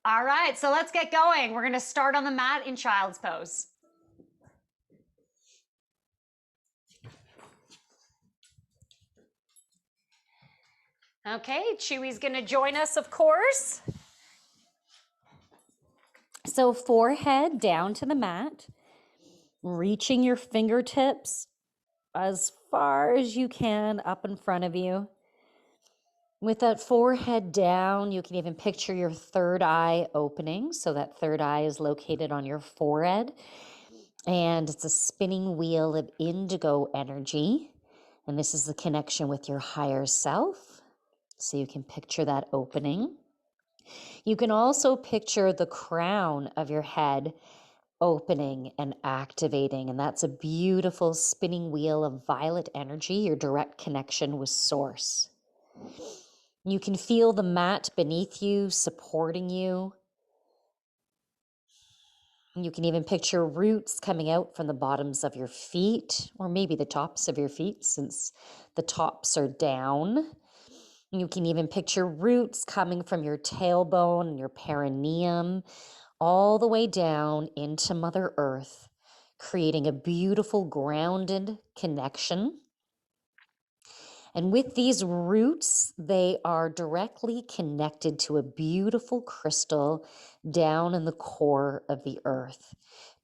All right, so let's get going. We're going to start on the mat in child's pose. Okay, Chewy's going to join us, of course. So forehead down to the mat, reaching your fingertips as far as you can up in front of you. With that forehead down, you can even picture your third eye opening. So that third eye is located on your forehead. And it's a spinning wheel of indigo energy. And this is the connection with your higher self. So you can picture that opening. You can also picture the crown of your head opening and activating. And that's a beautiful spinning wheel of violet energy, your direct connection with source. You can feel the mat beneath you, supporting you. You can even picture roots coming out from the bottoms of your feet, or maybe the tops of your feet, since the tops are down. You can even picture roots coming from your tailbone and your perineum, all the way down into Mother Earth, creating a beautiful grounded connection. And with these roots, they are directly connected to a beautiful crystal down in the core of the earth.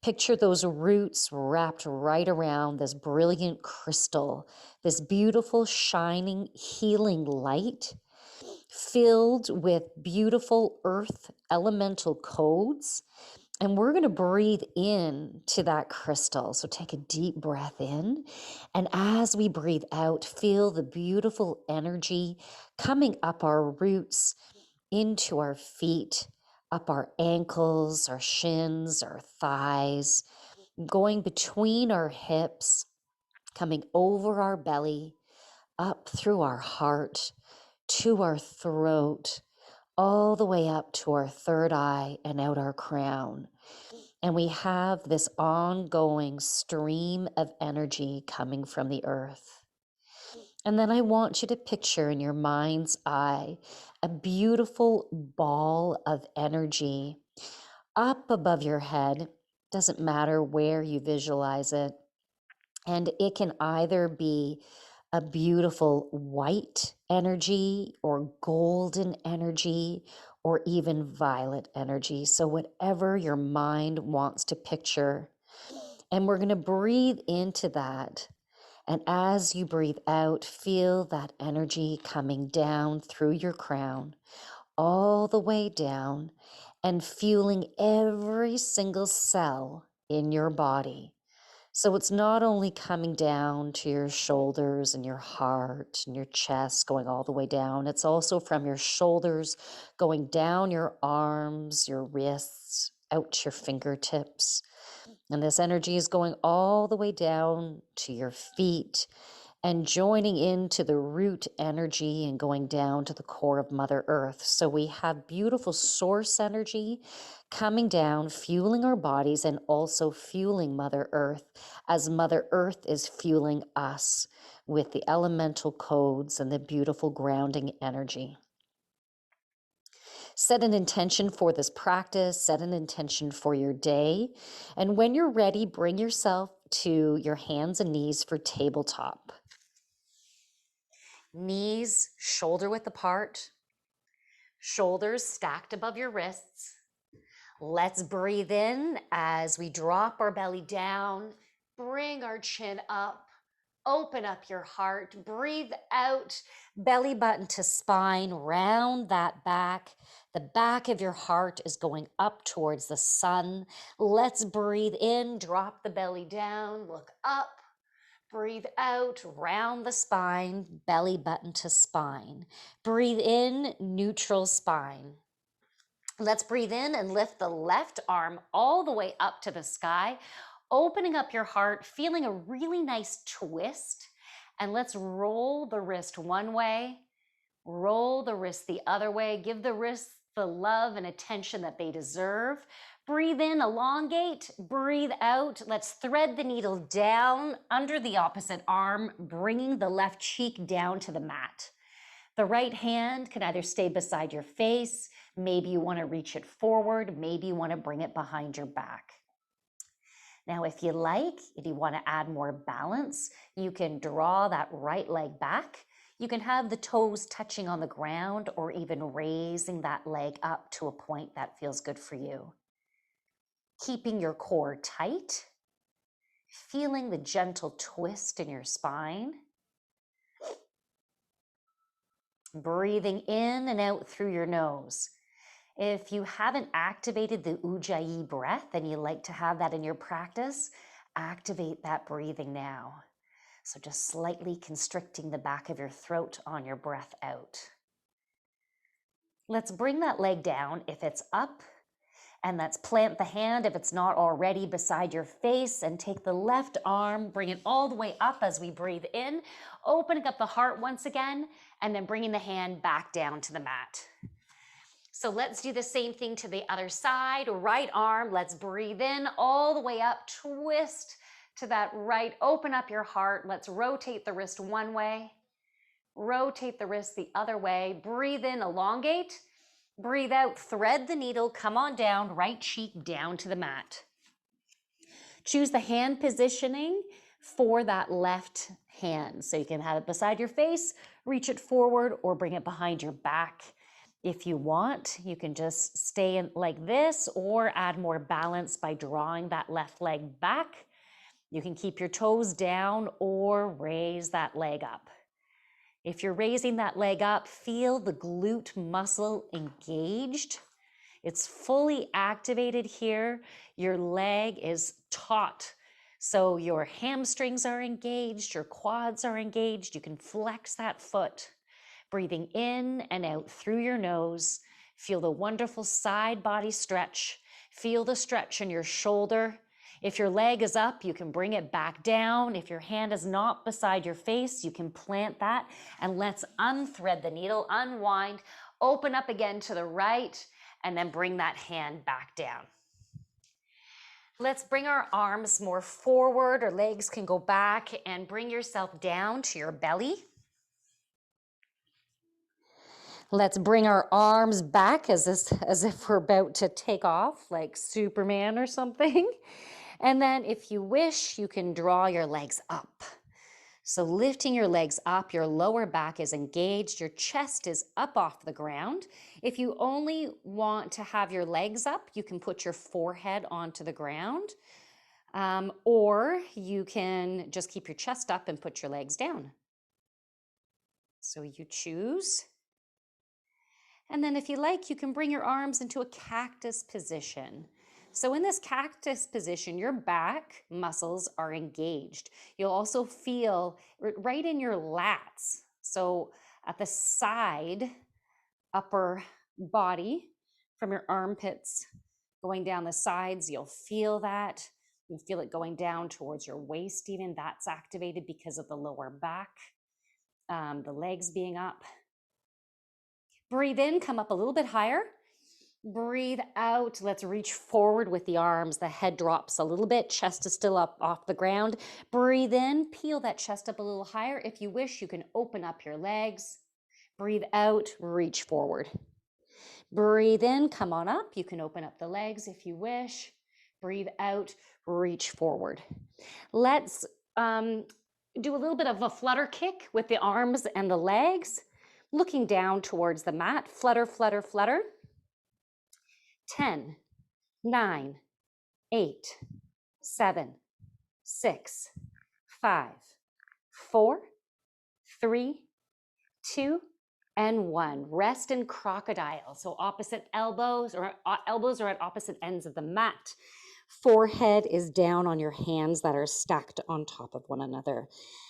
Picture those roots wrapped right around this brilliant crystal, this beautiful, shining, healing light filled with beautiful earth elemental codes. And we're going to breathe in to that crystal. So take a deep breath in. And as we breathe out, feel the beautiful energy coming up our roots into our feet, up our ankles, our shins, our thighs, going between our hips, coming over our belly, up through our heart, to our throat, all the way up to our third eye and out our crown. And we have this ongoing stream of energy coming from the earth. And then I want you to picture in your mind's eye a beautiful ball of energy up above your head. Doesn't matter where you visualize it. And it can either be a beautiful white energy or golden energy or even violet energy. So whatever your mind wants to picture. And we're going to breathe into that. And as you breathe out, feel that energy coming down through your crown, all the way down, and fueling every single cell in your body. So it's not only coming down to your shoulders and your heart and your chest, going all the way down. It's also from your shoulders, going down your arms, your wrists, out to your fingertips. And this energy is going all the way down to your feet and joining into the root energy and going down to the core of Mother Earth. So we have beautiful source energy coming down, fueling our bodies and also fueling Mother Earth as Mother Earth is fueling us with the elemental codes and the beautiful grounding energy. Set an intention for this practice, set an intention for your day. And when you're ready, bring yourself to your hands and knees for tabletop. Knees shoulder width apart, shoulders stacked above your wrists. Let's breathe in as we drop our belly down, bring our chin up, open up your heart, breathe out, belly button to spine, round that back. The back of your heart is going up towards the sun. Let's breathe in, drop the belly down, look up. Breathe out, round the spine, belly button to spine. Breathe in, neutral spine. Let's breathe in and lift the left arm all the way up to the sky, opening up your heart, feeling a really nice twist. And let's roll the wrist one way, roll the wrist the other way, give the wrists the love and attention that they deserve. Breathe in, elongate, breathe out. Let's thread the needle down under the opposite arm, bringing the left cheek down to the mat. The right hand can either stay beside your face, maybe you want to reach it forward, maybe you want to bring it behind your back. Now, if you want to add more balance, you can draw that right leg back. You can have the toes touching on the ground or even raising that leg up to a point that feels good for you. Keeping your core tight, feeling the gentle twist in your spine. Breathing in and out through your nose. If you haven't activated the Ujjayi breath and you like to have that in your practice, activate that breathing now. So just slightly constricting the back of your throat on your breath out. Let's bring that leg down if it's up, and let's plant the hand if it's not already beside your face, and take the left arm, bring it all the way up as we breathe in, opening up the heart once again, and then bringing the hand back down to the mat. So let's do the same thing to the other side. Right arm, let's breathe in all the way up, twist to that right, open up your heart. Let's rotate the wrist one way, rotate the wrist the other way. Breathe in, elongate. Breathe out, thread the needle, come on down, right cheek down to the mat. Choose the hand positioning for that left hand. So you can have it beside your face, reach it forward, or bring it behind your back. If you want, you can just stay in like this or add more balance by drawing that left leg back. You can keep your toes down or raise that leg up. If you're raising that leg up, feel the glute muscle engaged. It's fully activated here. Your leg is taut. So your hamstrings are engaged, your quads are engaged. You can flex that foot. Breathing in and out through your nose. Feel the wonderful side body stretch. Feel the stretch in your shoulder. If your leg is up, you can bring it back down. If your hand is not beside your face, you can plant that. And let's unthread the needle, unwind, open up again to the right, and then bring that hand back down. Let's bring our arms more forward, or legs can go back, and bring yourself down to your belly. Let's bring our arms back as if we're about to take off, like Superman or something. And then if you wish, you can draw your legs up. So lifting your legs up, your lower back is engaged, your chest is up off the ground. If you only want to have your legs up, you can put your forehead onto the ground, or you can just keep your chest up and put your legs down. So you choose. And then if you like, you can bring your arms into a cactus position. So in this cactus position, your back muscles are engaged. You'll also feel right in your lats. So at the side, upper body, from your armpits going down the sides, you'll feel that. You'll feel it going down towards your waist even. That's activated because of the lower back, the legs being up. Breathe in, come up a little bit higher. Breathe out. Let's reach forward with the arms. The head drops a little bit. Chest is still up off the ground. Breathe in. Peel that chest up a little higher. If you wish, you can open up your legs. Breathe out. Reach forward. Breathe in. Come on up. You can open up the legs if you wish. Breathe out. Reach forward. Let's do a little bit of a flutter kick with the arms and the legs. Looking down towards the mat. Flutter, flutter, flutter. 10, 9, 8, 7, 6, 5, 4, 3, 2, and 1. Rest in crocodile. So opposite elbows are at opposite ends of the mat. Forehead is down on your hands that are stacked on top of one another.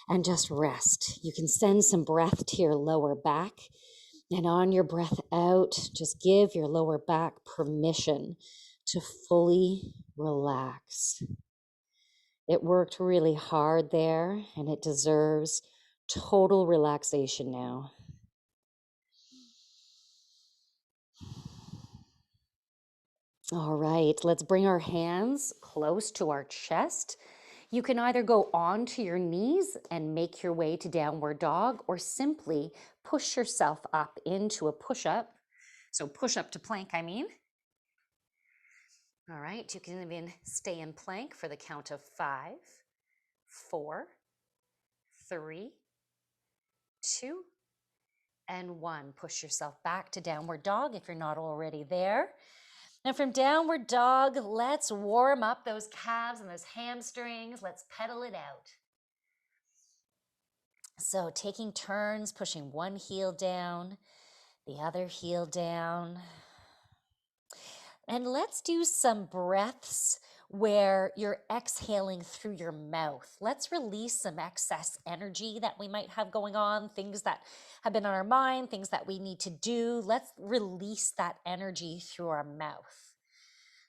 And just rest. You can send some breath to your lower back. And on your breath out, just give your lower back permission to fully relax. It worked really hard there, and it deserves total relaxation now. All right, let's bring our hands close to our chest. You can either go onto your knees and make your way to downward dog, or simply push yourself up into a push-up. So push up to plank, I mean. All right, you can even stay in plank for the count of 5, 4, 3, 2, and 1. Push yourself back to downward dog if you're not already there. And from downward dog, let's warm up those calves and those hamstrings. Let's pedal it out. So taking turns, pushing one heel down, the other heel down. And let's do some breaths where you're exhaling through your mouth. Let's release some excess energy that we might have going on, things that have been on our mind, things that we need to do. Let's release that energy through our mouth.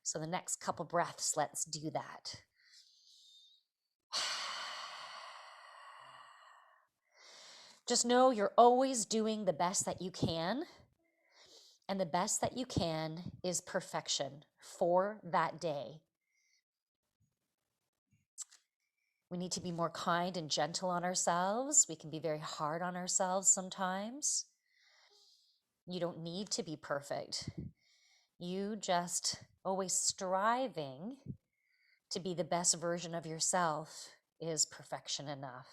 So the next couple breaths, let's do that. Just know you're always doing the best that you can. And the best that you can is perfection for that day. We need to be more kind and gentle on ourselves. We can be very hard on ourselves sometimes. You don't need to be perfect. You just always striving to be the best version of yourself is perfection enough.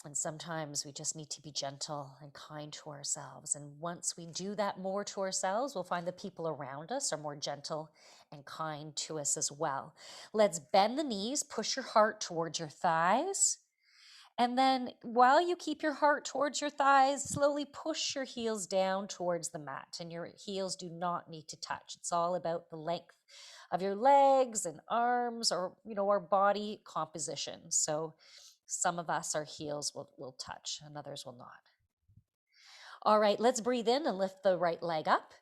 And sometimes we just need to be gentle and kind to ourselves. And once we do that more to ourselves, we'll find the people around us are more gentle and kind to us as well. Let's bend the knees, push your heart towards your thighs. And then while you keep your heart towards your thighs, slowly push your heels down towards the mat. And your heels do not need to touch. It's all about the length of your legs and arms, or, our body composition. So some of us, our heels will touch and others will not. All right, let's breathe in and lift the right leg up.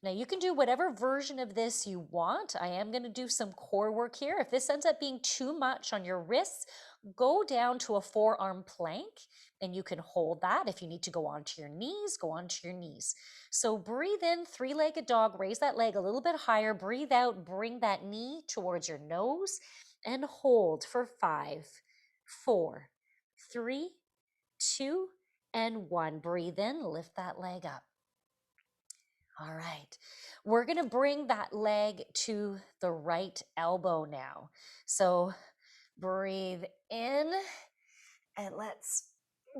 Now you can do whatever version of this you want. I am going to do some core work here. If this ends up being too much on your wrists, go down to a forearm plank and you can hold that. If you need to go onto your knees, go onto your knees. So breathe in, three-legged dog, raise that leg a little bit higher. Breathe out, bring that knee towards your nose and hold for 5, 4, 3, 2, and 1. Breathe in, lift that leg up. All right, we're going to bring that leg to the right elbow now. So breathe in and let's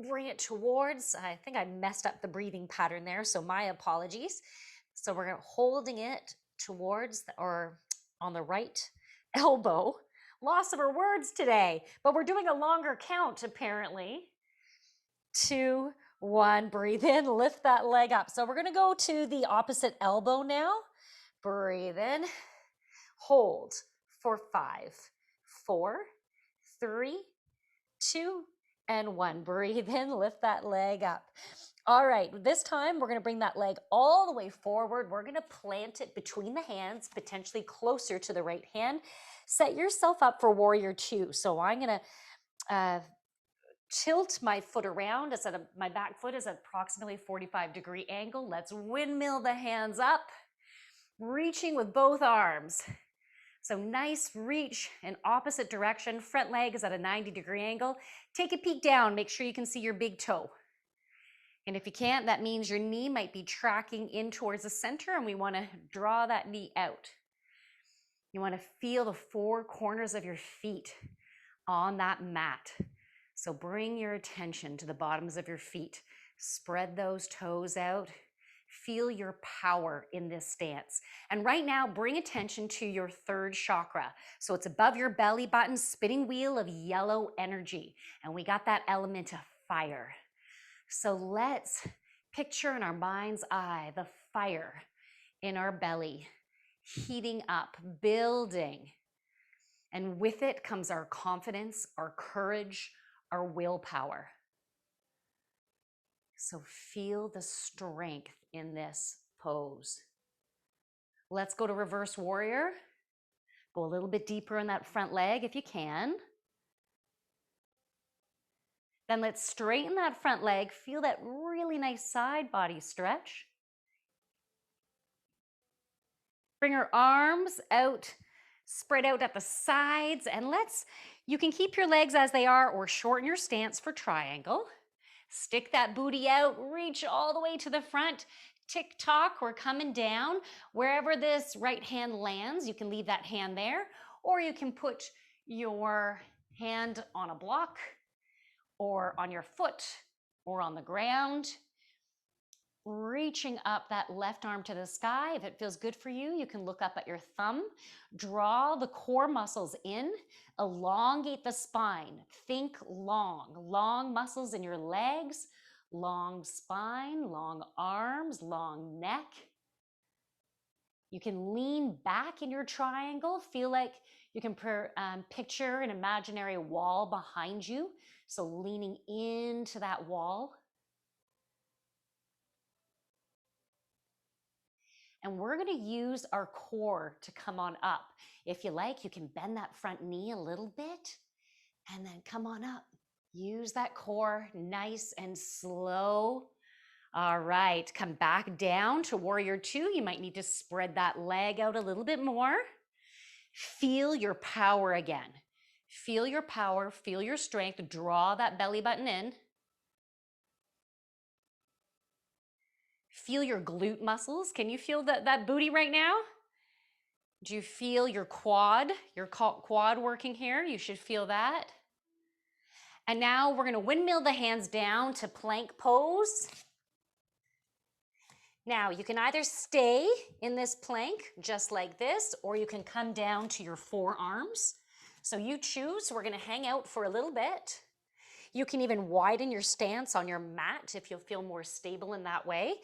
bring it towards, I think I messed up the breathing pattern there, so my apologies. So we're holding it towards or on the right elbow. Loss of our words today, but we're doing a longer count apparently. 2, 1, breathe in, lift that leg up. So we're going to go to the opposite elbow now. Breathe in, hold for 5, 4, 3, 2, and 1. Breathe in, lift that leg up. All right, this time we're going to bring that leg all the way forward. We're going to plant it between the hands, potentially closer to the right hand. Set yourself up for warrior 2. So I'm going to tilt my foot around. My back foot is at approximately 45-degree angle. Let's windmill the hands up, reaching with both arms. So nice reach in opposite direction. Front leg is at a 90-degree angle. Take a peek down. Make sure you can see your big toe. And if you can't, that means your knee might be tracking in towards the center, and we want to draw that knee out. You want to feel the 4 corners of your feet on that mat. So bring your attention to the bottoms of your feet. Spread those toes out. Feel your power in this stance. And right now, bring attention to your 3rd chakra. So it's above your belly button, spinning wheel of yellow energy. And we got that element of fire. So let's picture in our mind's eye the fire in our belly, heating up, building. And with it comes our confidence, our courage, our willpower. So feel the strength in this pose. Let's go to reverse warrior. Go a little bit deeper in that front leg if you can. Then let's straighten that front leg. Feel that really nice side body stretch. Bring our arms out Spread out at the sides, and you can keep your legs as they are or shorten your stance for triangle. Stick that booty out, reach all the way to the front. Tick-tock, we're coming down. Wherever this right hand lands, you can leave that hand there, or you can put your hand on a block or on your foot or on the ground. Reaching up that left arm to the sky. If it feels good for you, you can look up at your thumb. Draw the core muscles in, elongate the spine. Think long muscles in your legs, long spine, long arms, long neck. You can lean back in your triangle. Feel like you can picture an imaginary wall behind you. So leaning into that wall. And we're going to use our core to come on up. If you like, you can bend that front knee a little bit and then come on up. Use that core nice and slow. All right, come back down to warrior two. You might need to spread that leg out a little bit more. Feel your power again. Feel your power, feel your strength. Draw that belly button in. Feel your glute muscles. Can you feel that booty right now? Do you feel your quad working here? You should feel that. And now we're going to windmill the hands down to plank pose. Now you can either stay in this plank just like this, or you can come down to your forearms. So you choose. We're going to hang out for a little bit. You can even widen your stance on your mat if you'll feel more stable in that way.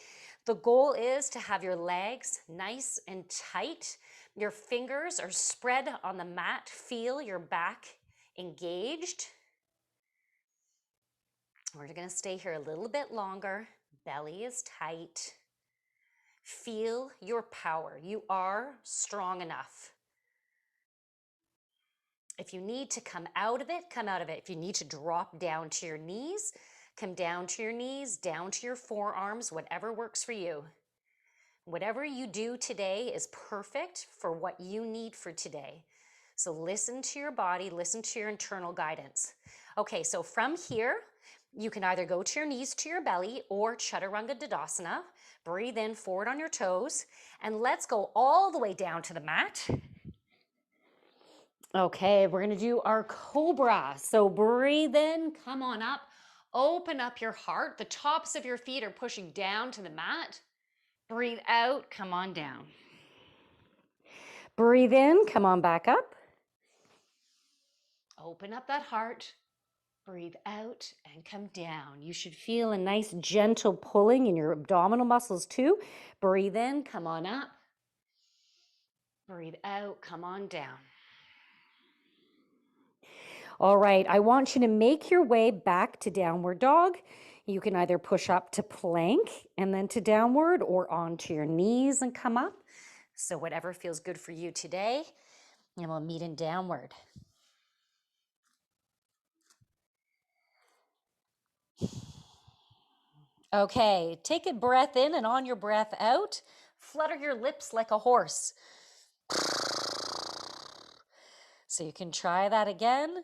The goal is to have your legs nice and tight. Your fingers are spread on the mat. Feel your back engaged. We're going to stay here a little bit longer. Belly is tight. Feel your power. You are strong enough. If you need to come out of it, come out of it. If you need to drop down to your knees, come down to your knees, down to your forearms, whatever works for you. Whatever you do today is perfect for what you need for today. So listen to your body, listen to your internal guidance. Okay, so from here, you can either go to your knees to your belly or Chaturanga Dandasana. Breathe in, forward on your toes, and let's go all the way down to the mat. Okay, we're gonna do our cobra. So breathe in, come on up, open up your heart. The tops of your feet are pushing down to the mat. Breathe out, come on down. Breathe in, come on back up. Open up that heart. Breathe out and come down. You should feel a nice gentle pulling in your abdominal muscles too. Breathe in, come on up. Breathe out, come on down. All right, I want you to make your way back to downward dog. You can either push up to plank and then to downward, or onto your knees and come up. So whatever feels good for you today, and we'll meet in downward. Okay, take a breath in, and on your breath out, flutter your lips like a horse. So you can try that again.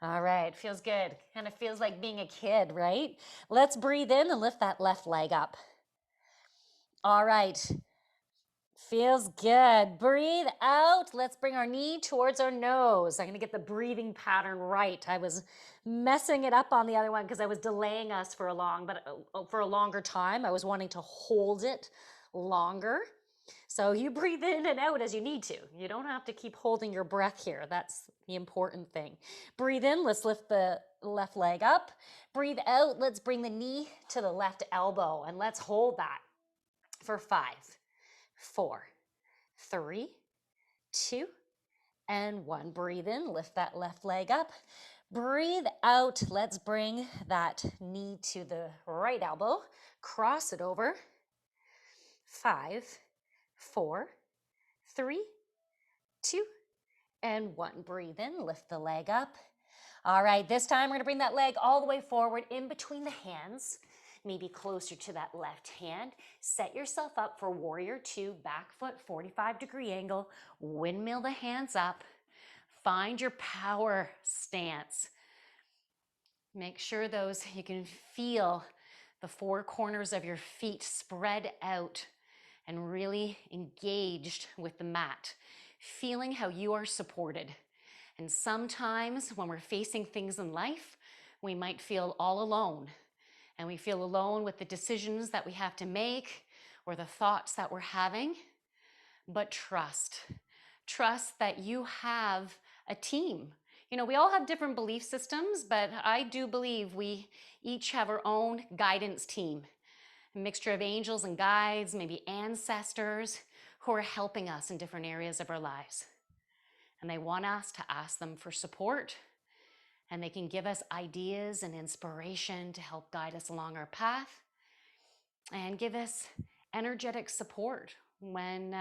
All right, feels good. Kind of feels like being a kid, right? Let's breathe in and lift that left leg up. All right, feels good. Breathe out. Let's bring our knee towards our nose. I'm gonna get the breathing pattern right. I was messing it up on the other one because I was delaying us for a longer time. I was wanting to hold it longer. So you breathe in and out as you need to. You don't have to keep holding your breath here. That's the important thing. Breathe in, let's lift the left leg up. Breathe out, let's bring the knee to the left elbow, and let's hold that for 5, 4, 3, 2, and 1. Breathe in, lift that left leg up. Breathe out, let's bring that knee to the right elbow. Cross it over. 5, 4, 3, 2, and 1. Breathe in, lift the leg up. All right, this time we're gonna bring that leg all the way forward in between the hands. maybe closer to that left hand. Set yourself up for warrior two, back foot, 45-degree angle. Windmill the hands up. Find your power stance. Make sure you can feel the four corners of your feet spread out and really engaged with the mat, feeling how you are supported. And sometimes when we're facing things in life, we might feel all alone. And we feel alone with the decisions that we have to make or the thoughts that we're having. But trust that you have a team. You know, we all have different belief systems, but I do believe we each have our own guidance team. A mixture of angels and guides, maybe ancestors who are helping us in different areas of our lives. And they want us to ask them for support, and they can give us ideas and inspiration to help guide us along our path and give us energetic support when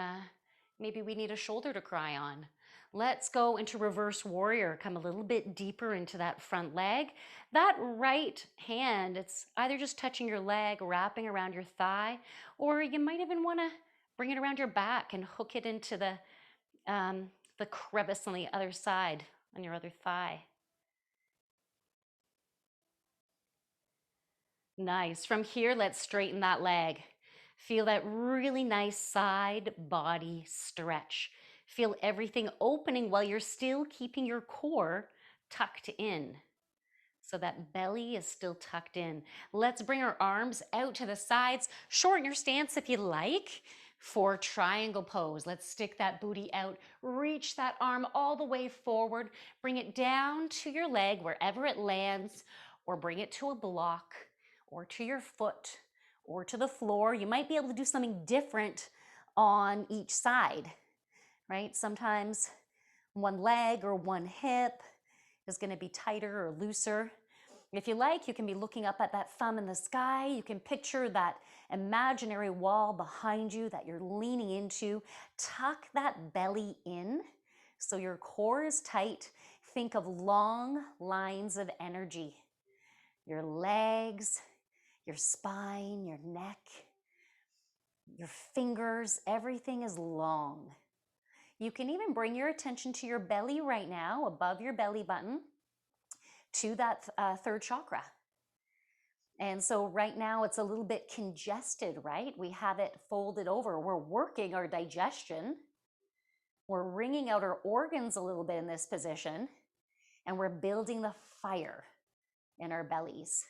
maybe we need a shoulder to cry on. Let's go into reverse warrior. Come a little bit deeper into that front leg. That right hand, it's either just touching your leg, wrapping around your thigh, or you might even want to bring it around your back and hook it into the crevice on the other side, on your other thigh. Nice. From here, let's straighten that leg. Feel that really nice side body stretch. Feel everything opening while you're still keeping your core tucked in. So that belly is still tucked in. Let's bring our arms out to the sides. Shorten your stance if you like for triangle pose. Let's stick that booty out. Reach that arm all the way forward. Bring it down to your leg wherever it lands, or bring it to a block or to your foot or to the floor. You might be able to do something different on each side, right? Sometimes one leg or one hip is going to be tighter or looser. If you like, you can be looking up at that thumb in the sky. You can picture that imaginary wall behind you that you're leaning into. Tuck that belly in so your core is tight. Think of long lines of energy. Your legs, your spine, your neck, your fingers, everything is long. You can even bring your attention to your belly right now, above your belly button, to that third chakra. And so right now it's a little bit congested, right? We have it folded over. We're working our digestion. We're wringing out our organs a little bit in this position, and we're building the fire in our bellies.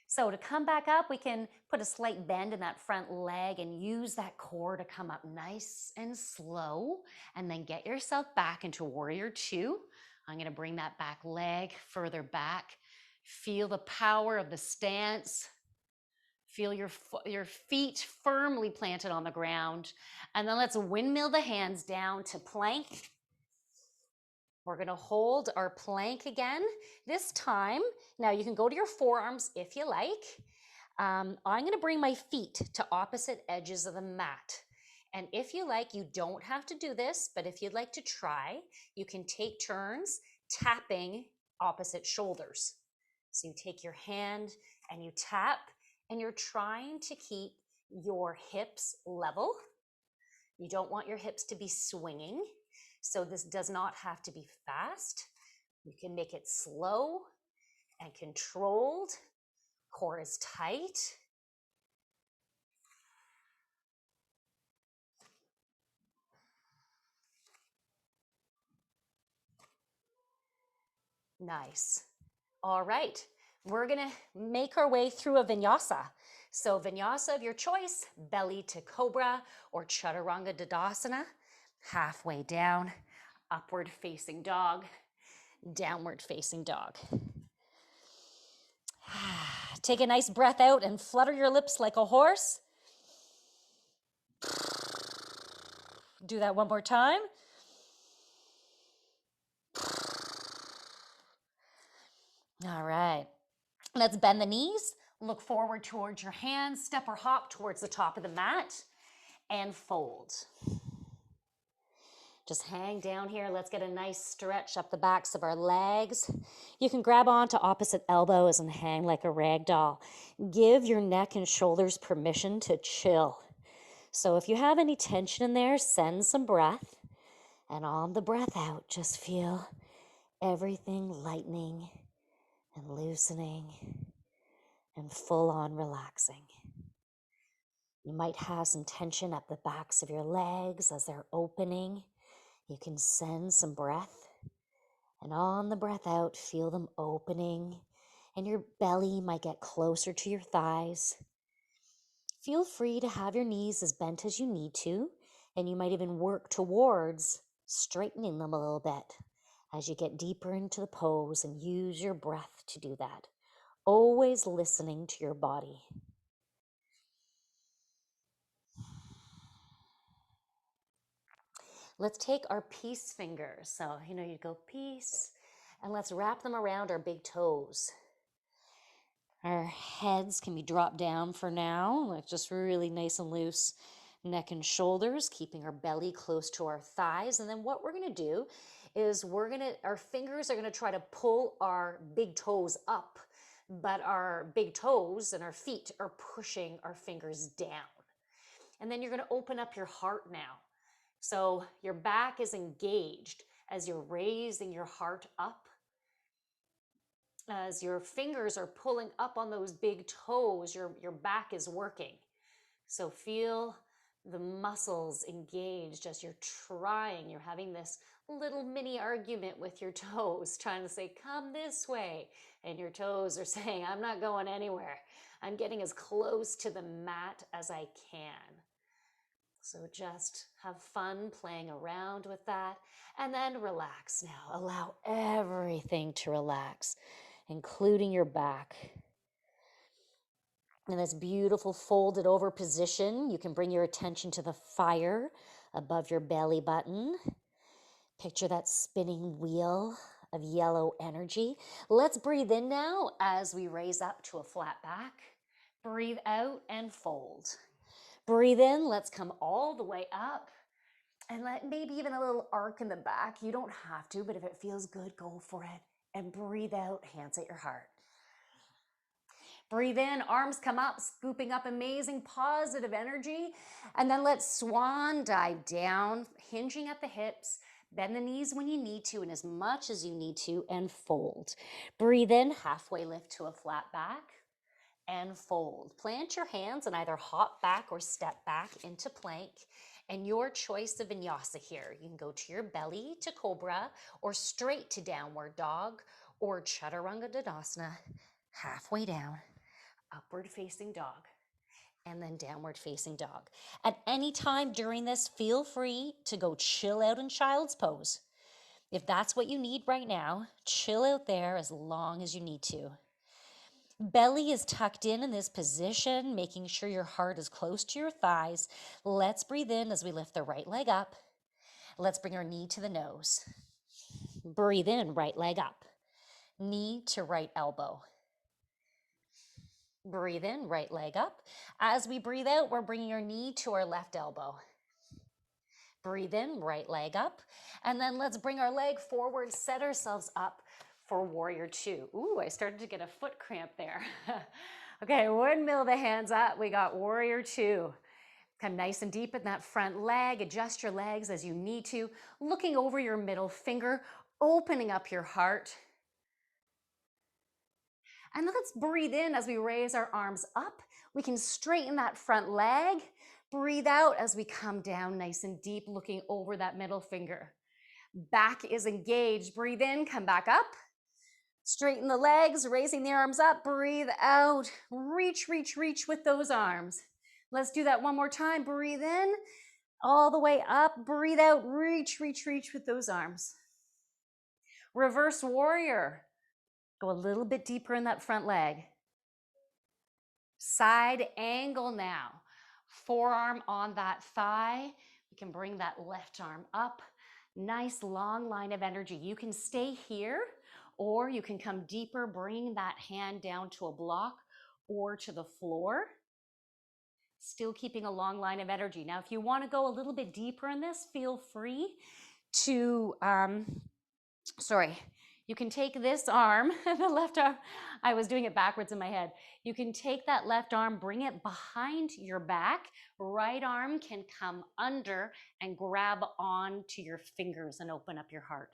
So to come back up, we can put a slight bend in that front leg and use that core to come up nice and slow, and then get yourself back into warrior two. I'm going to bring that back leg further back. Feel the power of the stance. Feel your feet firmly planted on the ground. And then let's windmill the hands down to plank. We're going to hold our plank again. This time, now you can go to your forearms if you like. I'm going to bring my feet to opposite edges of the mat. And if you like, you don't have to do this, but if you'd like to try, you can take turns tapping opposite shoulders. So you take your hand and you tap, and you're trying to keep your hips level. You don't want your hips to be swinging. So this does not have to be fast. You can make it slow and controlled. Core is tight. Nice. All right, we're gonna make our way through a vinyasa. So vinyasa of your choice, belly to cobra or chaturanga dadasana, halfway down, upward facing dog, downward facing dog. Take a nice breath out and flutter your lips like a horse. Do that one more time. All right, let's bend the knees, look forward towards your hands, step or hop towards the top of the mat, and fold. Just hang down here. Let's get a nice stretch up the backs of our legs. You can grab onto opposite elbows and hang like a rag doll. Give your neck and shoulders permission to chill. So if you have any tension in there, send some breath. And on the breath out, just feel everything lightening and loosening and full on relaxing. You might have some tension up the backs of your legs as they're opening. You can send some breath. And on the breath out, feel them opening. And your belly might get closer to your thighs. Feel free to have your knees as bent as you need to. And you might even work towards straightening them a little bit as you get deeper into the pose and use your breath to do that. Always listening to your body. Let's take our peace fingers. So, you go peace, and let's wrap them around our big toes. Our heads can be dropped down for now, like just really nice and loose. Neck and shoulders, keeping our belly close to our thighs. And then what we're going to do is our fingers are going to try to pull our big toes up, but our big toes and our feet are pushing our fingers down. And then you're going to open up your heart now. So your back is engaged as you're raising your heart up. As your fingers are pulling up on those big toes, your back is working. So feel the muscles engaged as you're having this little mini argument with your toes, trying to say, come this way. And your toes are saying, I'm not going anywhere. I'm getting as close to the mat as I can. So just have fun playing around with that, and then relax now. Allow everything to relax, including your back. In this beautiful folded over position, you can bring your attention to the fire above your belly button. Picture that spinning wheel of yellow energy. Let's breathe in now as we raise up to a flat back. Breathe out and fold. Breathe in, let's come all the way up. And let maybe even a little arc in the back. You don't have to, but if it feels good, go for it. And breathe out, hands at your heart. Breathe in, arms come up, scooping up amazing positive energy. And then let's swan dive down, hinging at the hips. Bend the knees when you need to and as much as you need to, and fold. Breathe in, halfway lift to a flat back. And fold. Plant your hands and either hop back or step back into plank. And your choice of vinyasa here. You can go to your belly to cobra, or straight to downward dog, or chaturanga dandasana, halfway down, upward facing dog, and then downward facing dog. At any time during this, feel free to go chill out in child's pose. If that's what you need right now, chill out there as long as you need to. Belly is tucked in this position, making sure your heart is close to your thighs. Let's breathe in as we lift the right leg up. Let's bring our knee to the nose. Breathe in, right leg up. Knee to right elbow. Breathe in, right leg up. As we breathe out, we're bringing our knee to our left elbow. Breathe in, right leg up. And then let's bring our leg forward, set ourselves up for warrior two. Ooh, I started to get a foot cramp there. Okay, windmill the hands up. We got warrior two. Come nice and deep in that front leg. Adjust your legs as you need to. Looking over your middle finger, opening up your heart. And let's breathe in as we raise our arms up. We can straighten that front leg. Breathe out as we come down nice and deep, looking over that middle finger. Back is engaged. Breathe in, come back up. Straighten the legs, raising the arms up. Breathe out. Reach, reach, reach with those arms. Let's do that one more time. Breathe in, all the way up. Breathe out. Reach, reach, reach with those arms. Reverse warrior. Go a little bit deeper in that front leg. Side angle now. Forearm on that thigh. We can bring that left arm up. Nice long line of energy. You can stay here, or you can come deeper, bring that hand down to a block or to the floor. Still keeping a long line of energy. Now, if you want to go a little bit deeper in this, feel free to, you can take this arm, the left arm, I was doing it backwards in my head. You can take that left arm, bring it behind your back. Right arm can come under and grab on to your fingers and open up your heart.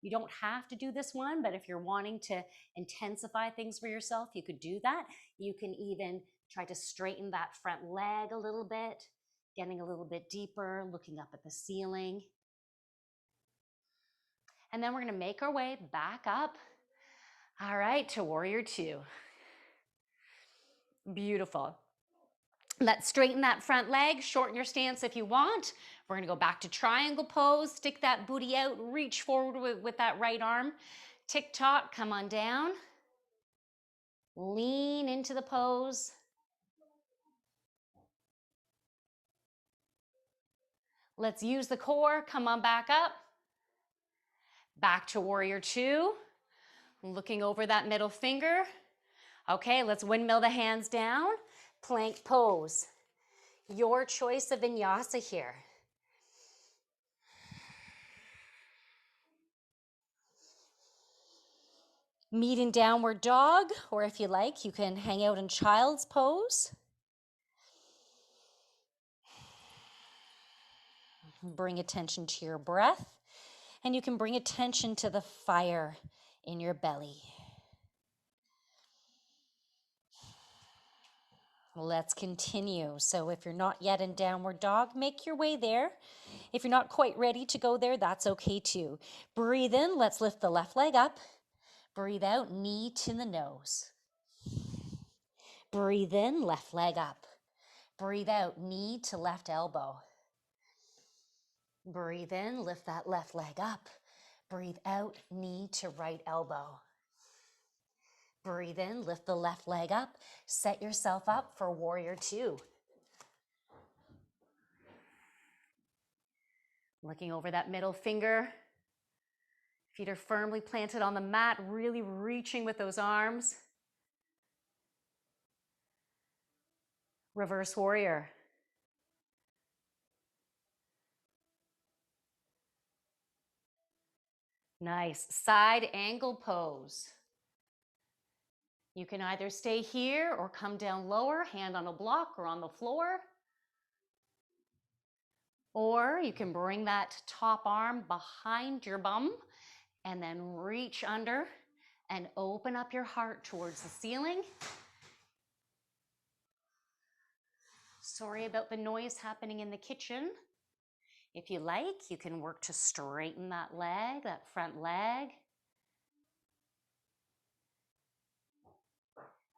You don't have to do this one, but if you're wanting to intensify things for yourself, you could do that. You can even try to straighten that front leg a little bit, getting a little bit deeper, looking up at the ceiling. And then we're going to make our way back up. All right, to warrior two. Beautiful. Let's straighten that front leg, shorten your stance if you want. We're going to go back to triangle pose, stick that booty out, reach forward with that right arm. Tick tock, come on down. Lean into the pose. Let's use the core, come on back up. Back to warrior two. Looking over that middle finger. Okay, let's windmill the hands down. Plank pose. Your choice of vinyasa here. Meet in downward dog, or if you like, you can hang out in child's pose. Bring attention to your breath, and you can bring attention to the fire in your belly. Let's continue. So if you're not yet in downward dog, make your way there. If you're not quite ready to go there, that's okay too. Breathe in, let's lift the left leg up. Breathe out, knee to the nose. Breathe in, left leg up. Breathe out, knee to left elbow. Breathe in, lift that left leg up. Breathe out, knee to right elbow. Breathe in, lift the left leg up. Set yourself up for warrior two. Looking over that middle finger. Feet are firmly planted on the mat, really reaching with those arms. Reverse warrior. Nice. Side angle pose. You can either stay here or come down lower, hand on a block or on the floor. Or you can bring that top arm behind your bum and then reach under and open up your heart towards the ceiling. Sorry about the noise happening in the kitchen. If you like, you can work to straighten that leg, that front leg.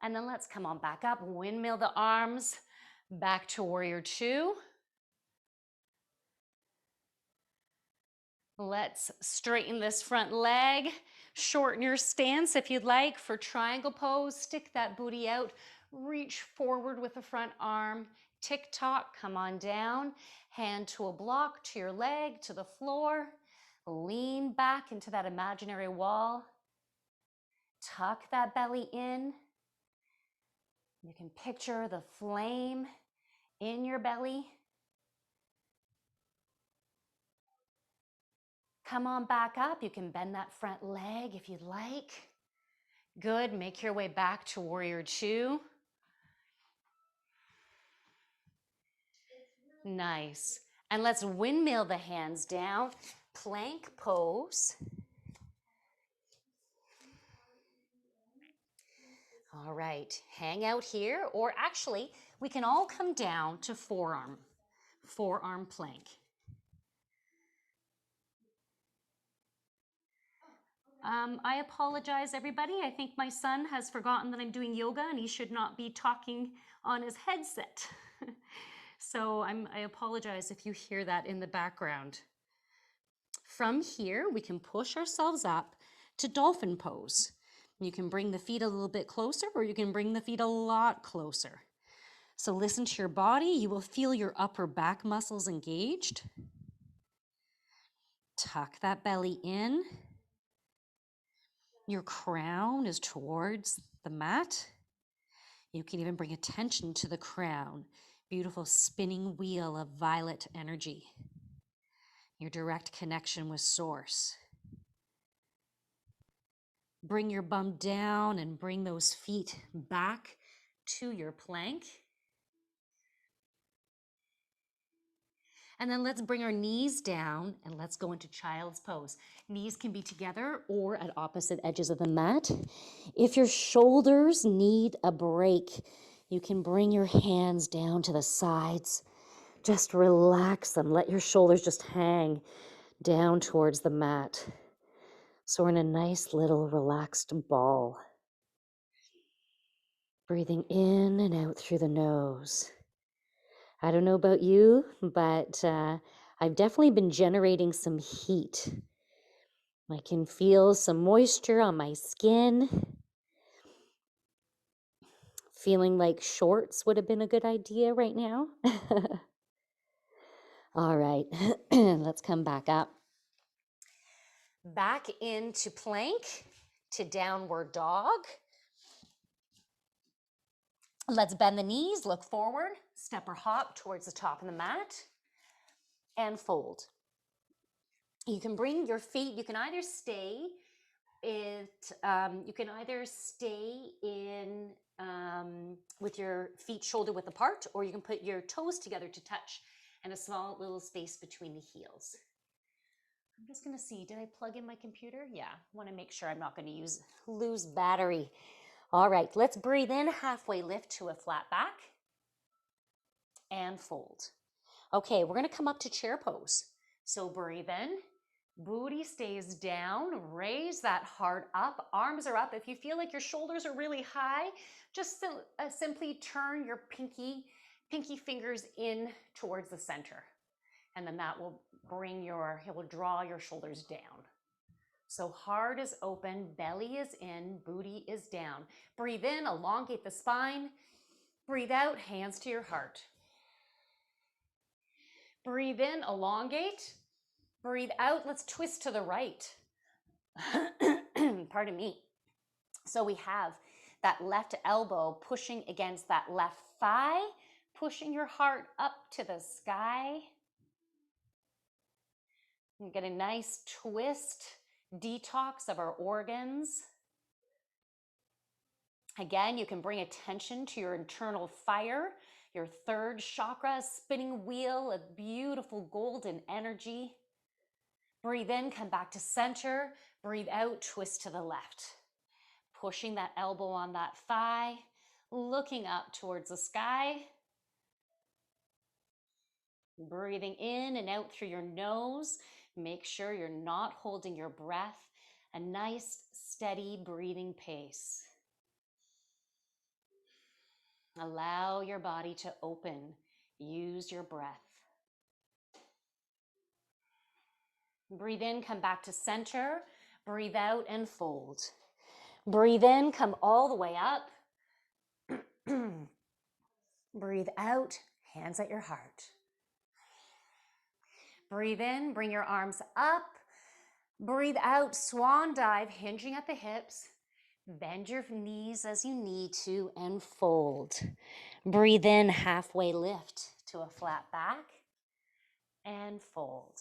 And then let's come on back up, windmill the arms back to warrior two. Let's straighten this front leg, shorten your stance if you'd like for triangle pose, stick that booty out, reach forward with the front arm, tick tock, come on down, hand to a block, to your leg, to the floor, lean back into that imaginary wall, tuck that belly in. You can picture the flame in your belly. Come on back up. You can bend that front leg if you'd like. Good. Make your way back to warrior two. Nice. And let's windmill the hands down. Plank pose. All right. Hang out here, or actually, we can all come down to forearm plank. I apologize, everybody. I think my son has forgotten that I'm doing yoga and he should not be talking on his headset. So I apologize if you hear that in the background. From here, we can push ourselves up to dolphin pose. You can bring the feet a little bit closer, or you can bring the feet a lot closer. So listen to your body. You will feel your upper back muscles engaged. Tuck that belly in. Your crown is towards the mat. You can even bring attention to the crown. Beautiful spinning wheel of violet energy. your direct connection with source. Bring your bum down and bring those feet back to your plank. And then let's bring our knees down and let's go into child's pose. Knees can be together or at opposite edges of the mat. If your shoulders need a break, you can bring your hands down to the sides. Just relax them. Let your shoulders just hang down towards the mat. So we're in a nice little relaxed ball. Breathing in and out through the nose. I don't know about you, but I've definitely been generating some heat. I can feel some moisture on my skin. Feeling like shorts would have been a good idea right now. All right, let's come back up. Back into plank to downward dog. Let's bend the knees, look forward, step or hop towards the top of the mat, and fold. You can bring your feet, you can either stay in with your feet shoulder width apart, or you can put your toes together to touch and a small little space between the heels. I'm just going to see, did I plug in my computer? Yeah, I want to make sure I'm not going to lose battery. All right, let's breathe in, halfway lift to a flat back and fold. Okay, we're going to come up to chair pose. So breathe in, booty stays down, raise that heart up, arms are up. If you feel like your shoulders are really high, just simply turn your pinky fingers in towards the center. And then that will it will draw your shoulders down. So heart is open, belly is in, booty is down. Breathe in, elongate the spine. Breathe out, hands to your heart. Breathe in, elongate. Breathe out, let's twist to the right. Pardon me. So we have that left elbow pushing against that left thigh, pushing your heart up to the sky. You get a nice twist, detox of our organs. Again, you can bring attention to your internal fire, your third chakra, spinning wheel of beautiful golden energy. Breathe in, come back to center. Breathe out, twist to the left. Pushing that elbow on that thigh, looking up towards the sky. Breathing in and out through your nose. Make sure you're not holding your breath. A nice, steady breathing pace. Allow your body to open. Use your breath. Breathe in, come back to center. Breathe out and fold. Breathe in, come all the way up. Breathe out, hands at your heart. Breathe in, bring your arms up. Breathe out, swan dive, hinging at the hips. Bend your knees as you need to and fold. Breathe in, halfway lift to a flat back and fold.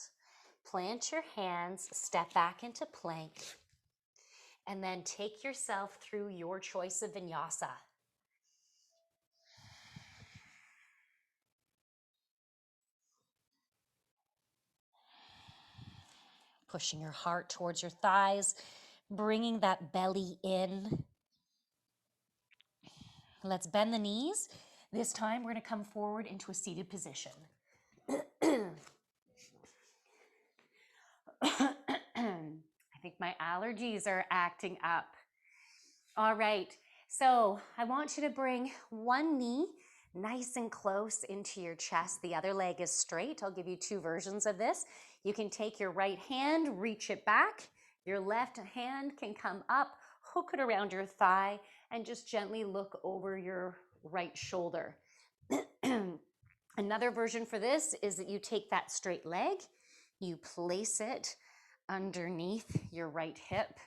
Plant your hands, step back into plank, and then take yourself through your choice of vinyasa. Pushing your heart towards your thighs, bringing that belly in. Let's bend the knees. This time we're going to come forward into a seated position. I think my allergies are acting up. All right, so I want you to bring one knee nice and close into your chest. The other leg is straight. I'll give you two versions of this. You can take your right hand, reach it back. Your left hand can come up, hook it around your thigh, and just gently look over your right shoulder. Another version for this is that you take that straight leg, you place it underneath your right hip.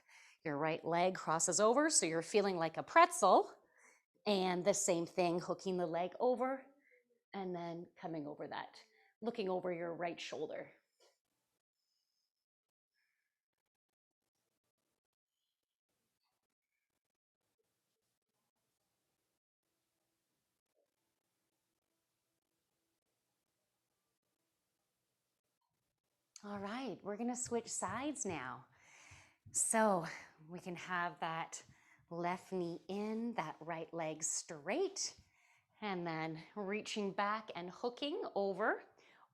Your right leg crosses over, so you're feeling like a pretzel. And the same thing, hooking the leg over and then coming over that, looking over your right shoulder. All right, we're gonna switch sides now. So we can have that left knee in, that right leg straight, and then reaching back and hooking over,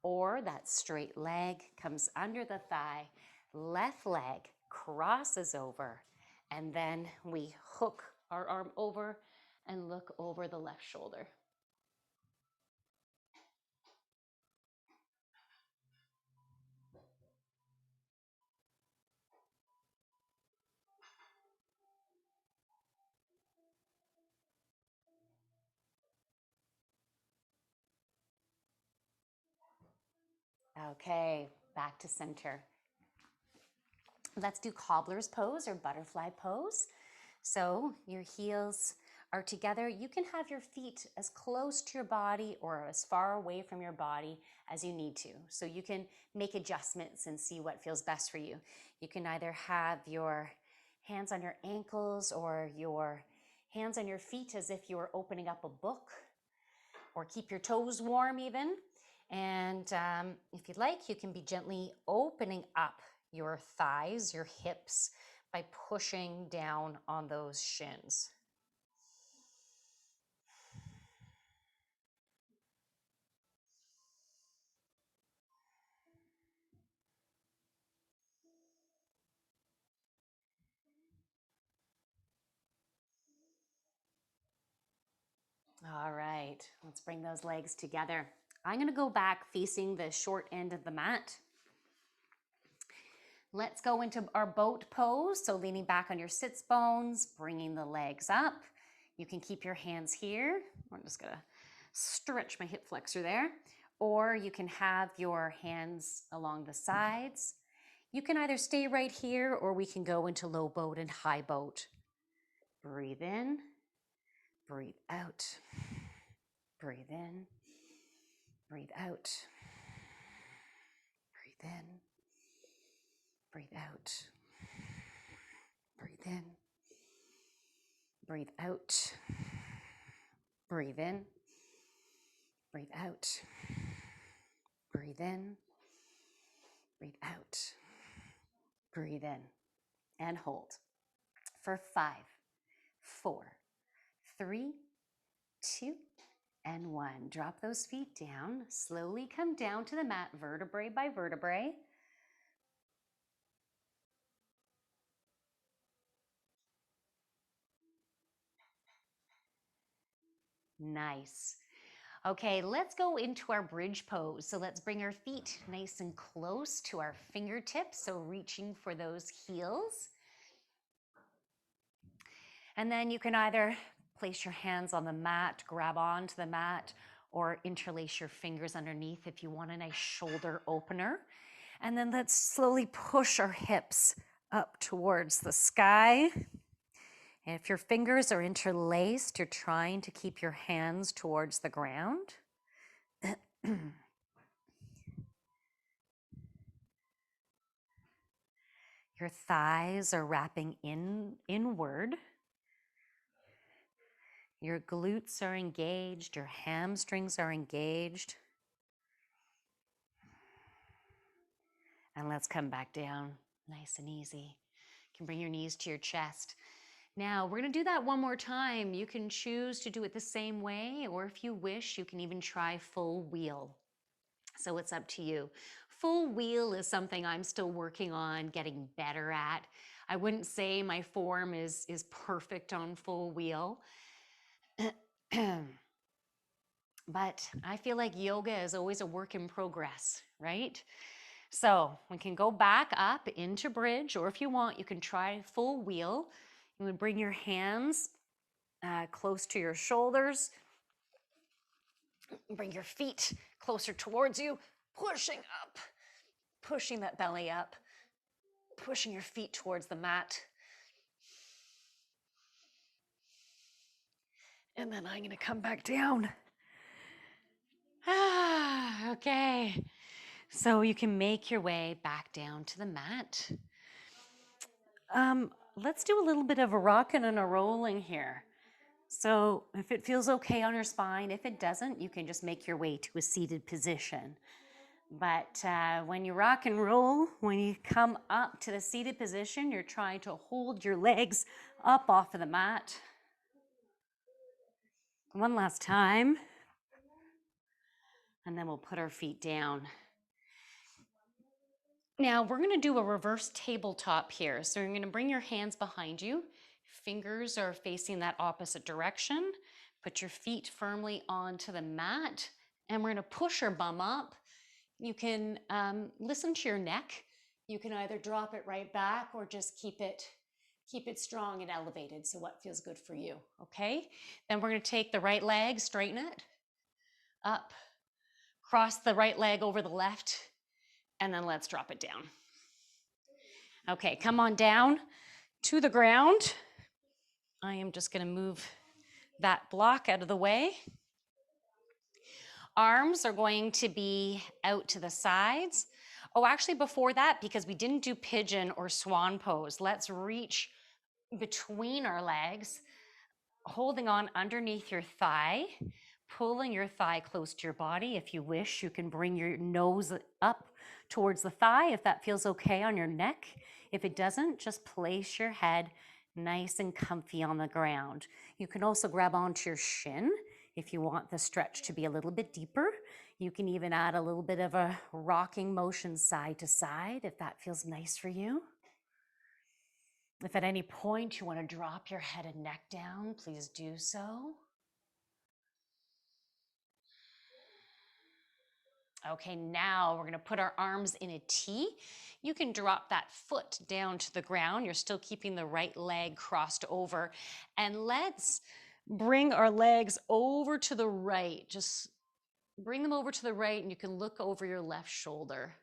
or that straight leg comes under the thigh, left leg crosses over, and then we hook our arm over and look over the left shoulder. Okay, back to center. Let's do cobbler's pose or butterfly pose. So your heels are together. You can have your feet as close to your body or as far away from your body as you need to. So you can make adjustments and see what feels best for you. You can either have your hands on your ankles or your hands on your feet as if you were opening up a book, or keep your toes warm even. And if you'd like, you can be gently opening up your thighs, your hips, by pushing down on those shins. All right, let's bring those legs together. I'm gonna go back facing the short end of the mat. Let's go into our boat pose. So leaning back on your sits bones, bringing the legs up. You can keep your hands here. I'm just gonna stretch my hip flexor there. Or you can have your hands along the sides. You can either stay right here or we can go into low boat and high boat. Breathe in, breathe out. Breathe in, breathe out. Breathe in, breathe out. Breathe in, breathe out. Breathe in, breathe out. Breathe in, breathe out. Breathe in and hold for 5, 4, 3, 2, and 1. Drop those feet down. Slowly come down to the mat, vertebrae by vertebrae. Nice. Okay, let's go into our bridge pose. So let's bring our feet nice and close to our fingertips. So reaching for those heels. And then you can either place your hands on the mat, grab onto the mat, or interlace your fingers underneath if you want a nice shoulder opener. And then let's slowly push our hips up towards the sky. And if your fingers are interlaced, you're trying to keep your hands towards the ground. Your thighs are wrapping inward. Your glutes are engaged, your hamstrings are engaged. And let's come back down, nice and easy. You can bring your knees to your chest. Now, we're gonna do that one more time. You can choose to do it the same way, or if you wish, you can even try full wheel. So it's up to you. Full wheel is something I'm still working on getting better at. I wouldn't say my form is perfect on full wheel. But I feel like yoga is always a work in progress, right? So we can go back up into bridge, or if you want, you can try full wheel. You would bring your hands close to your shoulders. Bring your feet closer towards you, pushing up, pushing that belly up, pushing your feet towards the mat. And then I'm gonna come back down. Okay. So you can make your way back down to the mat. Let's do a little bit of a rocking and a rolling here. So if it feels okay on your spine, if it doesn't, you can just make your way to a seated position. But when you rock and roll, when you come up to the seated position, you're trying to hold your legs up off of the mat. One last time. And then we'll put our feet down. Now we're going to do a reverse tabletop here. So you're going to bring your hands behind you. Fingers are facing that opposite direction. Put your feet firmly onto the mat. And we're going to push our bum up. You can listen to your neck. You can either drop it right back or just keep it strong and elevated. So what feels good for you, okay? Then we're going to take the right leg, straighten it up, cross the right leg over the left, and then let's drop it down. Okay, come on down to the ground. I am just going to move that block out of the way. Arms are going to be out to the sides. Oh, actually before that, because we didn't do pigeon or swan pose, let's reach between our legs, holding on underneath your thigh, pulling your thigh close to your body. If you wish, you can bring your nose up towards the thigh if that feels okay on your neck. If it doesn't, just place your head nice and comfy on the ground. You can also grab onto your shin if you want the stretch to be a little bit deeper. You can even add a little bit of a rocking motion side to side if that feels nice for you. If at any point you want to drop your head and neck down, please do so. Okay, now we're going to put our arms in a T. You can drop that foot down to the ground. You're still keeping the right leg crossed over. And let's bring our legs over to the right. Just bring them over to the right and you can look over your left shoulder.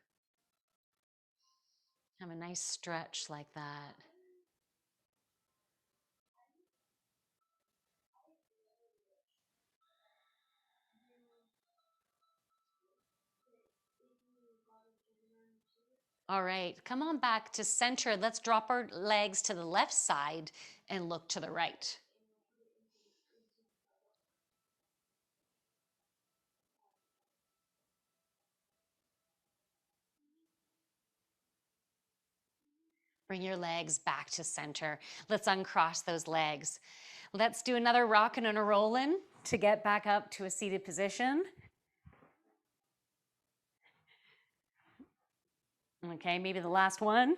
Have a nice stretch like that. All right, come on back to center. Let's drop our legs to the left side and look to the right. Bring your legs back to center. Let's uncross those legs. Let's do another rockin' and a rollin' to get back up to a seated position. Okay, maybe the last one.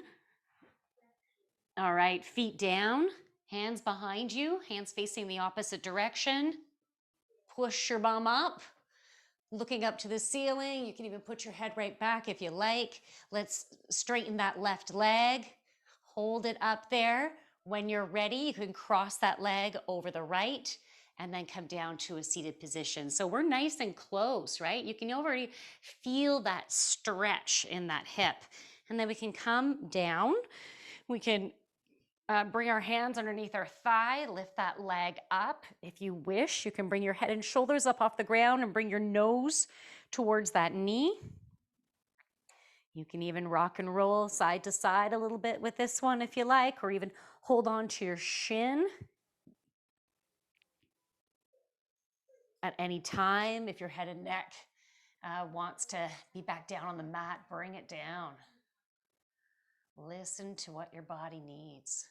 All right, feet down, hands behind you, hands facing the opposite direction. Push your bum up, looking up to the ceiling. You can even put your head right back if you like. Let's straighten that left leg. Hold it up there. When you're ready, you can cross that leg over the right and then come down to a seated position. So we're nice and close, right? You can already feel that stretch in that hip. And then we can come down. We can bring our hands underneath our thigh, lift that leg up. If you wish, you can bring your head and shoulders up off the ground and bring your nose towards that knee. You can even rock and roll side to side a little bit with this one if you like, or even hold on to your shin. At any time, if your head and neck wants to be back down on the mat, bring it down. Listen to what your body needs.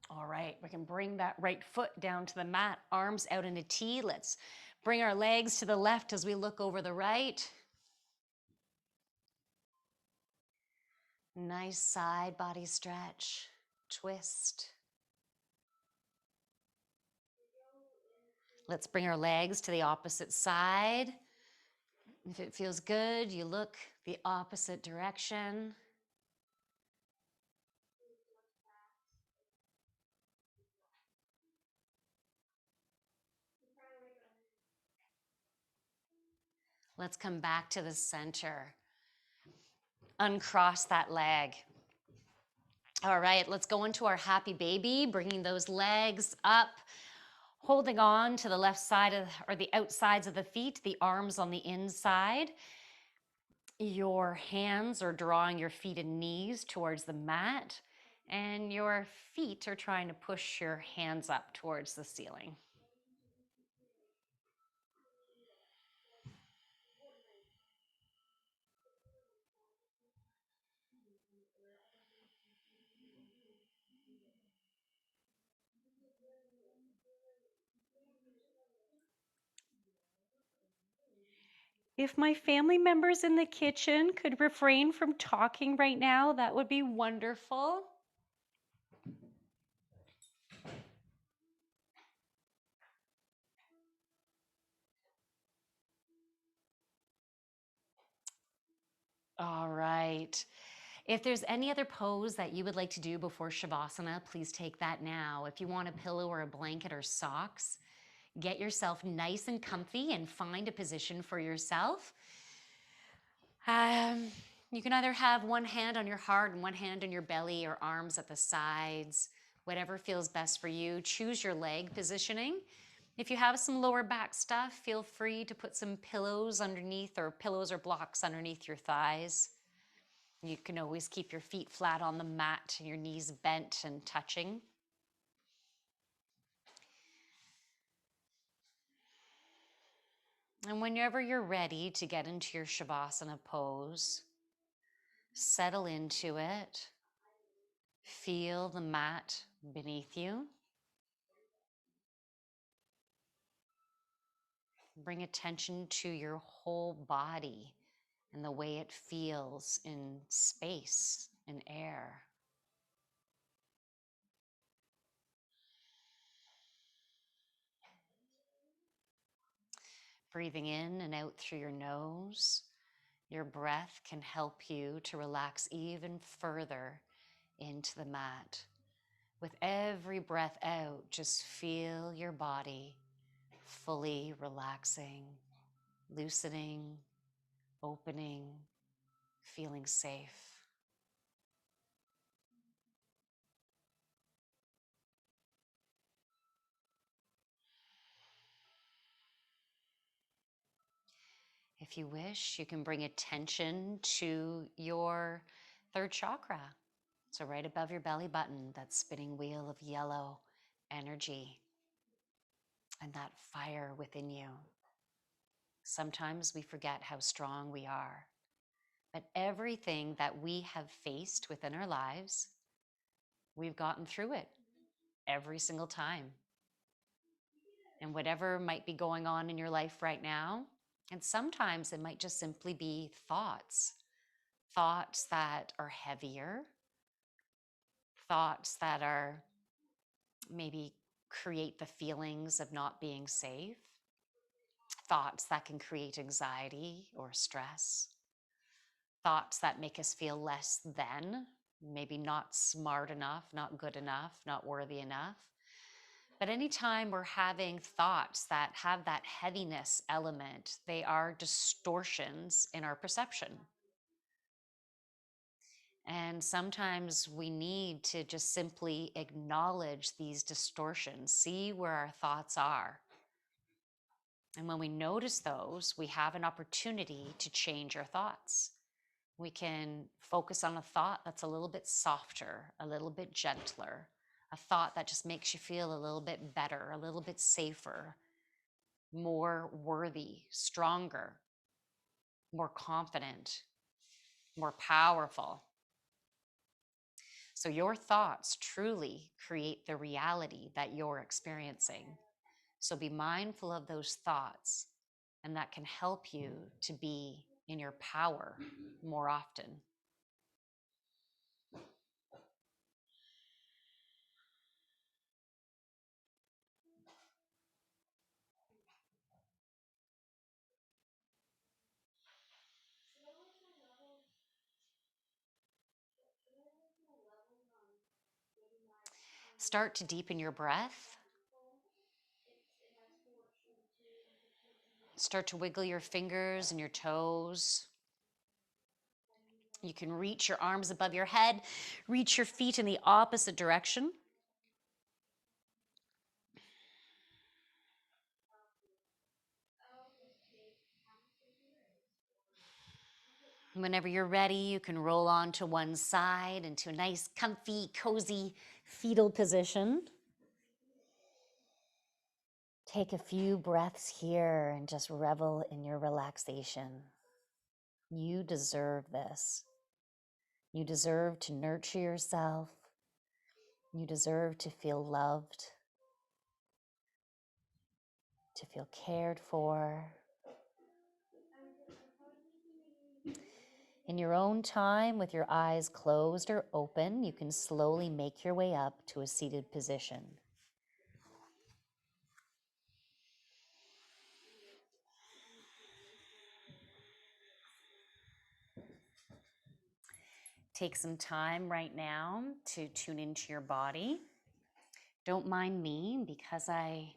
All right, we can bring that right foot down to the mat, arms out in a T. Let's bring our legs to the left as we look over the right. Nice side body stretch, twist. Let's bring our legs to the opposite side. If it feels good, you look the opposite direction. Let's come back to the center. Uncross that leg. All right, let's go into our happy baby, bringing those legs up, holding on to the left side or the outsides of the feet, the arms on the inside. Your hands are drawing your feet and knees towards the mat, and your feet are trying to push your hands up towards the ceiling. If my family members in the kitchen could refrain from talking right now, that would be wonderful. All right. If there's any other pose that you would like to do before Shavasana, please take that now. If you want a pillow or a blanket or socks, get yourself nice and comfy and find a position for yourself. Um, you can either have one hand on your heart and one hand on your belly or arms at the sides, whatever feels best for you. Choose your leg positioning. If you have some lower back stuff, feel free to put some pillows underneath or pillows or blocks underneath your thighs. You can always keep your feet flat on the mat, your knees bent and touching. And whenever you're ready to get into your Shavasana pose, settle into it. Feel the mat beneath you. Bring attention to your whole body and the way it feels in space and air. Breathing in and out through your nose. Your breath can help you to relax even further into the mat. With every breath out, just feel your body fully relaxing, loosening, opening, feeling safe. If you wish, you can bring attention to your third chakra. So right above your belly button, that spinning wheel of yellow energy and that fire within you. Sometimes we forget how strong we are, but everything that we have faced within our lives, we've gotten through it every single time. And whatever might be going on in your life right now, and sometimes it might just simply be thoughts that are heavier, thoughts that are maybe create the feelings of not being safe, thoughts that can create anxiety or stress, thoughts that make us feel less than, maybe not smart enough, not good enough, not worthy enough. But anytime we're having thoughts that have that heaviness element, they are distortions in our perception. And sometimes we need to just simply acknowledge these distortions, see where our thoughts are. And when we notice those, we have an opportunity to change our thoughts. We can focus on a thought that's a little bit softer, a little bit gentler, a thought that just makes you feel a little bit better, a little bit safer, more worthy, stronger, more confident, more powerful. So your thoughts truly create the reality that you're experiencing. So be mindful of those thoughts, and that can help you to be in your power more often. Start to deepen your breath. Start to wiggle your fingers and your toes. You can reach your arms above your head, reach your feet in the opposite direction. Whenever you're ready, you can roll on to one side into a nice, comfy, cozy fetal position. Take a few breaths here and just revel in your relaxation. You deserve this. You deserve to nurture yourself. You deserve to feel loved, to feel cared for. In your own time, with your eyes closed or open, you can slowly make your way up to a seated position. Take some time right now to tune into your body. Don't mind me because I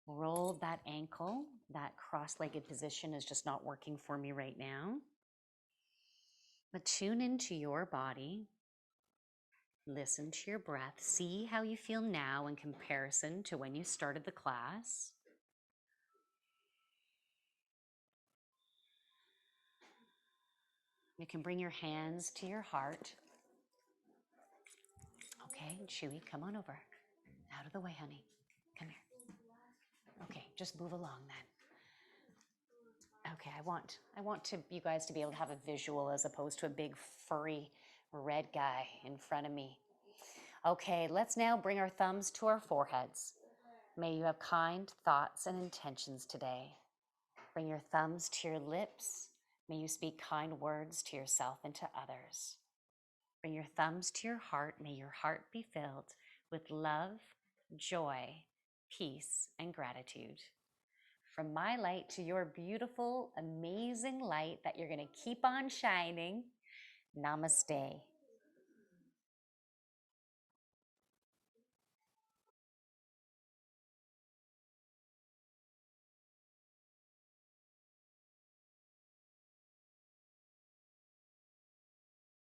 rolled that ankle. That cross-legged position is just not working for me right now. But tune into your body. Listen to your breath. See how you feel now in comparison to when you started the class. You can bring your hands to your heart. Okay, Chewy, come on over. Out of the way, honey. Come here. Okay, just move along then. Okay, I want you guys to be able to have a visual as opposed to a big furry red guy in front of me. Okay, let's now bring our thumbs to our foreheads. May you have kind thoughts and intentions today. Bring your thumbs to your lips. May you speak kind words to yourself and to others. Bring your thumbs to your heart. May your heart be filled with love, joy, peace, and gratitude. From my light to your beautiful, amazing light that you're going to keep on shining, namaste.